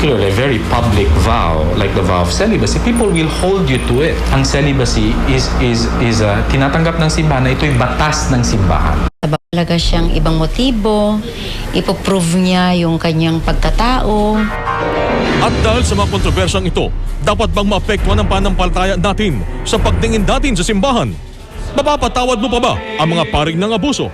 particularly a very public vow, like the vow of celibacy, people will hold you to it. Ang celibacy is tinatanggap ng simbahan na ito'y batas ng simbahan. Talaga siyang ibang motibo, ipoprove niya yung kanyang pagkatao. At dahil sa mga kontrobersyang ito, dapat bang maapektuhan ang pananampalataya natin sa pagtingin natin sa simbahan? Mapapatawad mo pa ba ang mga paring ng abuso?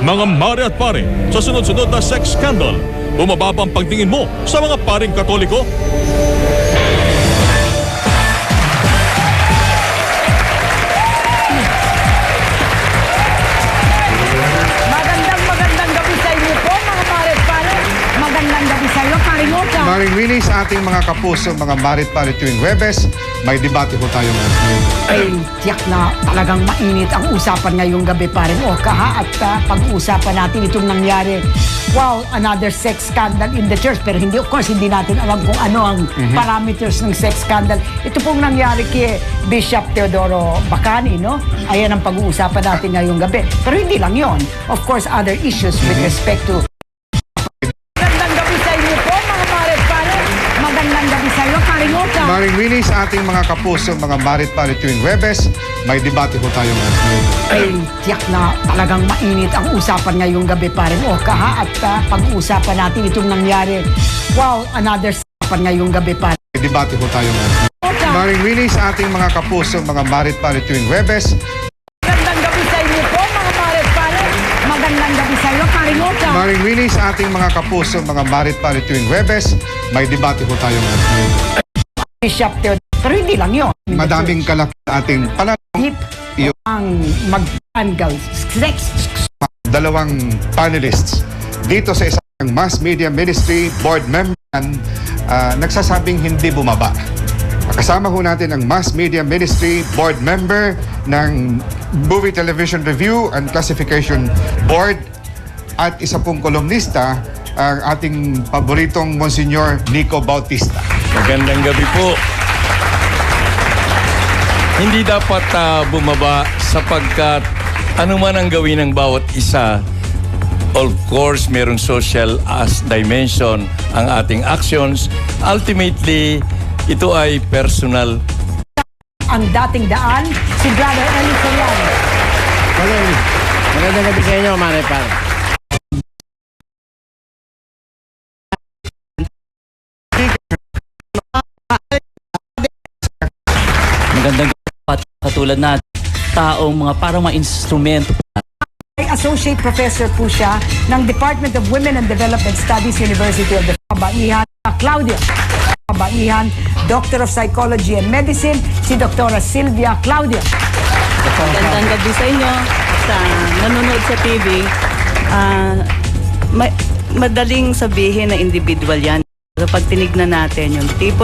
Mga mare at pare, sa sunod-sunod na sex scandal, bumaba ba ang pagtingin mo sa mga paring Katoliko? Magandang gabi sa inyo po, mga paret pare. Magandang gabi sa iyo, Paring Oka. Maring Winnie, sa ating mga kapuso, mga marit pare tuwing Huwebes, may debate po tayo ngayon. Ay, tiyak na talagang mainit ang usapan ngayong gabi, Paring Oka, ha? At pag-uusapan natin itong nangyari. Wow, another sex scandal in the church. Pero hindi, of course, hindi natin alam kung ano ang parameters ng sex scandal. Ito pong nangyari kay Bishop Teodoro Bacani, no? Ayan ang pag-uusapan natin ngayong gabi. Pero hindi lang yon. Of course, other issues with respect to... Magandang gabi sa inyo po, mga paret pare. Magandang gabi sa iyo, Paring Oka. Maring Winnie, sa ating mga kapuso, mga marit pare tuwing Huwebes, may debate po tayo ngayon. Ay, tiyak na talagang mainit ang usapan ngayong gabi, Paring Oka, ha? At pag-uusapan natin itong nangyari. Wow, another usapan ngayong gabi, Paring May debate po tayo ngayon. Oka. Maring Winnie, sa ating mga kapuso, mga marit pare tuwing Huwebes, Magandang gabi sa inyo po, mga paret pare. Magandang gabi sa iyo, Paring Oka. Maring Winnie, sa ating mga kapuso, mga marit pare tuwing Huwebes, may debate po tayo ngayon. Bishop Teodoro. Pero hindi lang yon. Madaming kalaki sa ating Hip ang mag-angal sex. dalawang panelists dito sa isang mass media ministry board member nagsasabing hindi bumaba. Kasama ho natin ang mass media ministry board member ng Movie Television Review and Classification Board at isa pong kolumnista, ang ating paboritong Monsignor Nico Bautista. Magandang gabi po. Hindi dapat bumaba sapagkat ano man ang gawin ng bawat isa, of course, merong social dimension ang ating actions. Ultimately, ito ay personal. Ang dating daan, si Brother Eli Soriano. Magandang gabi sa inyo, Mare Pare. Magandang katulad na taong mga parang mga instrumento. Ay Associate Professor po siya ng Department of Women and Development Studies, University of the Kabaihan, Claudia Kabaihan, Doctor of Psychology and Medicine, si Dr. Sylvia Claudia. Magandang gabi sa inyo sa nanonood sa TV. Madaling sabihin na individual yan. So pag tinignan natin yung tipo